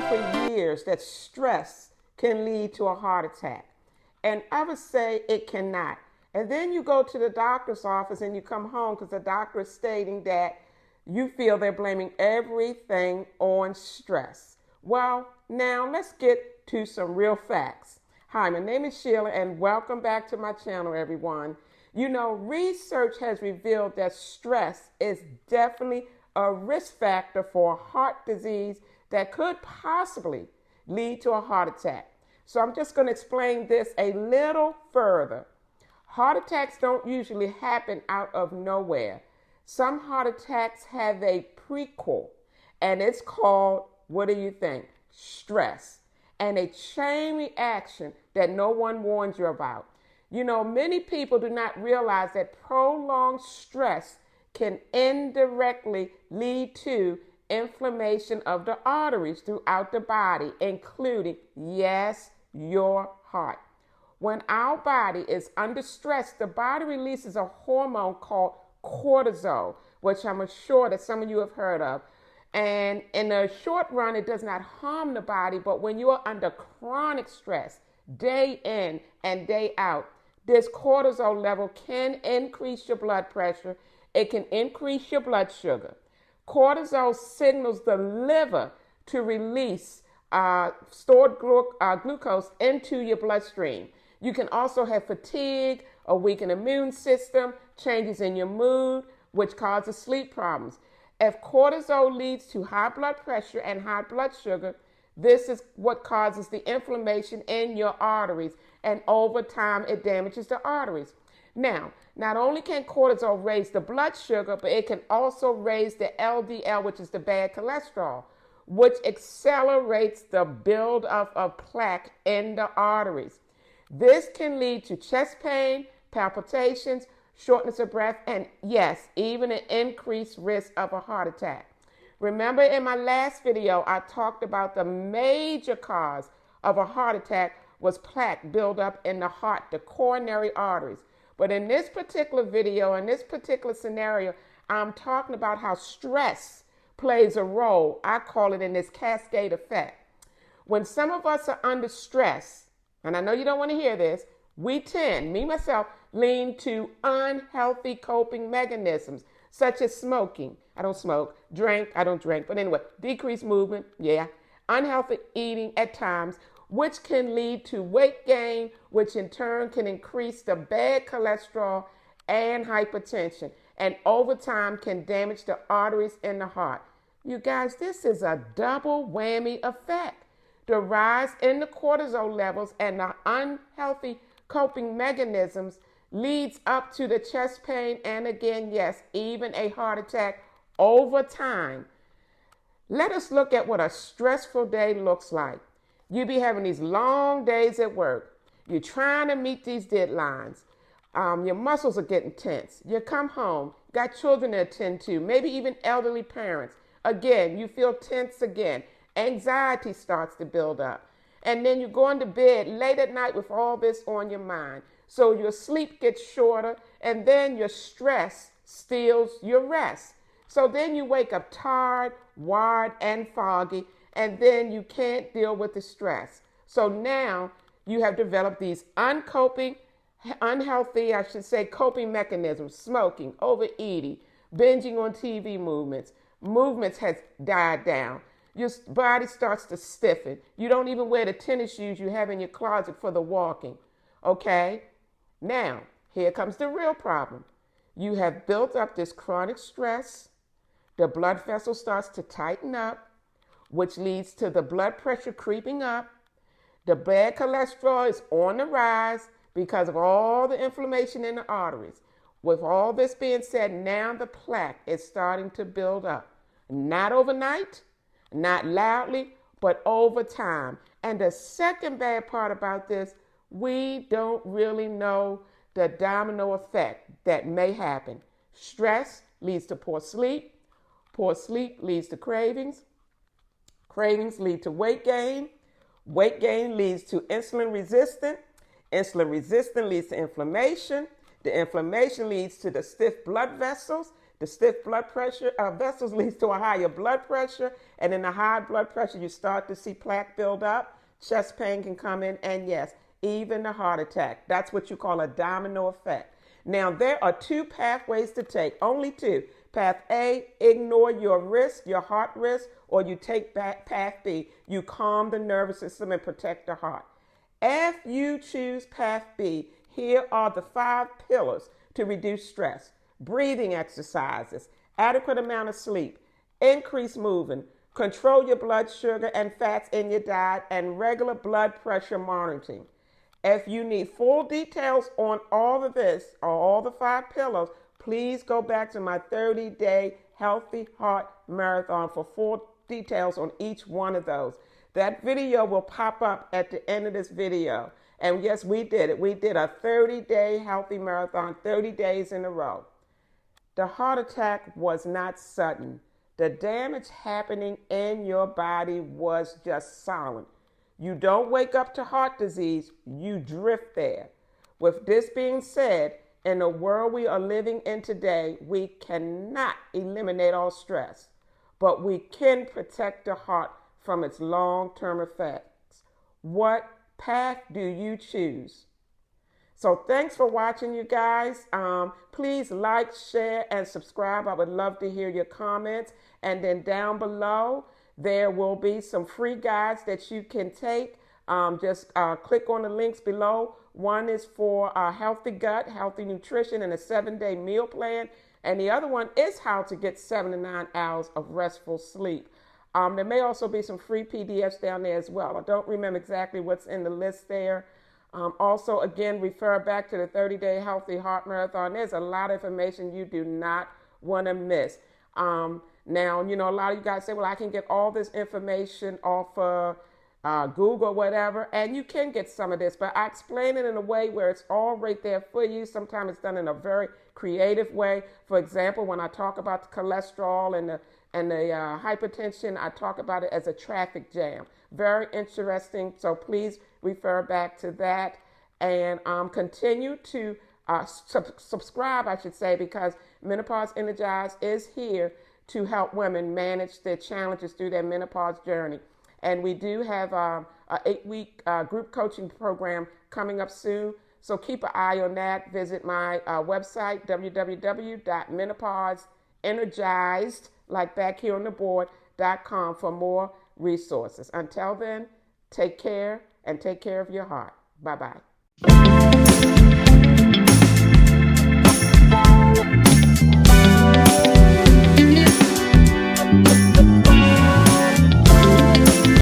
for years that stress can lead to a heart attack. And others say it cannot. And then you go to the doctor's office and you come home because the doctor is stating that you feel they're blaming everything on stress. Well, now let's get to some real facts. Hi, my name is Sheila and welcome back to my channel, everyone. You know, research has revealed that stress is definitely a risk factor for heart disease that could possibly lead to a heart attack. So I'm just going to explain this a little further. Heart attacks don't usually happen out of nowhere. Some heart attacks have a prequel, and it's called, what do you think? Stress, and a chain reaction that no one warns you about. You know, many people do not realize that prolonged stress can indirectly lead to inflammation of the arteries throughout the body, including, yes, your heart. When our body is under stress, the body releases a hormone called cortisol, which I'm sure that some of you have heard of. And in the short run, it does not harm the body, but when you are under chronic stress, day in and day out, this cortisol level can increase your blood pressure. It can increase your blood sugar. Cortisol signals the liver to release stored glucose into your bloodstream. You can also have fatigue, a weakened immune system, changes in your mood, which causes sleep problems. If cortisol leads to high blood pressure and high blood sugar, this is what causes the inflammation in your arteries, and over time it damages the arteries. Now, not only can cortisol raise the blood sugar, but it can also raise the LDL, which is the bad cholesterol, which accelerates the buildup of plaque in the arteries. This can lead to chest pain, palpitations, shortness of breath, and yes, even an increased risk of a heart attack. Remember in my last video, I talked about the major cause of a heart attack was plaque buildup in the heart, the coronary arteries. But in this particular video, in this particular scenario, I'm talking about how stress plays a role. I call it in this cascade effect. When some of us are under stress, and I know you don't want to hear this, we tend, me myself, lean to unhealthy coping mechanisms, such as smoking. I don't smoke. Drink. I don't drink. But anyway, decreased movement. Yeah. Unhealthy eating at times, which can lead to weight gain, which in turn can increase the bad cholesterol and hypertension, and over time can damage the arteries in the heart. You guys, this is a double whammy effect. The rise in the cortisol levels and the unhealthy coping mechanisms leads up to the chest pain and, again, yes, even a heart attack over time. Let us look at what a stressful day looks like. You be having these long days at work. You're trying to meet these deadlines. Your muscles are getting tense. You come home, got children to attend to, maybe even elderly parents. Again, you feel tense again. Anxiety starts to build up. And then you're going to bed late at night with all this on your mind. So your sleep gets shorter, and then your stress steals your rest. So then you wake up tired, wired, and foggy, and then you can't deal with the stress. So now you have developed these unhealthy, coping mechanisms: smoking, overeating, binging on TV movements. Movements has died down. Your body starts to stiffen. You don't even wear the tennis shoes you have in your closet for the walking. Okay? Now, here comes the real problem. You have built up this chronic stress. The blood vessel starts to tighten up, which leads to the blood pressure creeping up. The bad cholesterol is on the rise because of all the inflammation in the arteries. With all this being said, now the plaque is starting to build up. Not overnight, not loudly, but over time. And the second bad part about this, we don't really know the domino effect that may happen. Stress leads to poor sleep. Poor sleep leads to cravings. Cravings lead to weight gain. Weight gain leads to insulin resistance. Insulin resistance leads to inflammation. The inflammation leads to the stiff blood vessels. The stiff blood pressure vessels leads to a higher blood pressure, and in the high blood pressure, you start to see plaque build up. Chest pain can come in, and yes, even a heart attack. That's what you call a domino effect. Now, there are two pathways to take, only two. Path A, ignore your risk, your heart risk, or you take path B. You calm the nervous system and protect the heart. If you choose path B, here are the 5 pillars to reduce stress: breathing exercises, adequate amount of sleep, increase moving, control your blood sugar and fats in your diet, and regular blood pressure monitoring. If you need full details on all of this, or all the 5 pillars, please go back to my 30-day Healthy Heart Marathon for full details on each one of those. That video will pop up at the end of this video. And yes, we did it. We did a 30-day healthy marathon, 30 days in a row. The heart attack was not sudden. The damage happening in your body was just silent. You don't wake up to heart disease, you drift there. With this being said, in the world we are living in today, we cannot eliminate all stress, but we can protect the heart from its long-term effects. What path do you choose? So thanks for watching, you guys. Please like, share, and subscribe. I would love to hear your comments. And then down below, there will be some free guides that you can take. Just click on the links below. One is for healthy gut, healthy nutrition, and a 7-day meal plan. And the other one is how to get 7 to 9 hours of restful sleep. There may also be some free PDFs down there as well. I don't remember exactly what's in the list there. Also, again, refer back to the 30-day Healthy Heart Marathon. There's a lot of information you do not want to miss. Now, you know, a lot of you guys say, well, I can get all this information off of Google or whatever, and you can get some of this, but I explain it in a way where it's all right there for you. Sometimes it's done in a very creative way. For example, when I talk about the cholesterol and the hypertension, I talk about it as a traffic jam. Very interesting. So please refer back to that, and continue to subscribe, I should say, because Menopause Energized is here to help women manage their challenges through their menopause journey. And we do have an 8-week group coaching program coming up soon. So keep an eye on that. Visit my website, www.menopauseenergized, like back here on the board.com, for more resources. Until then, take care and take care of your heart. Bye-bye.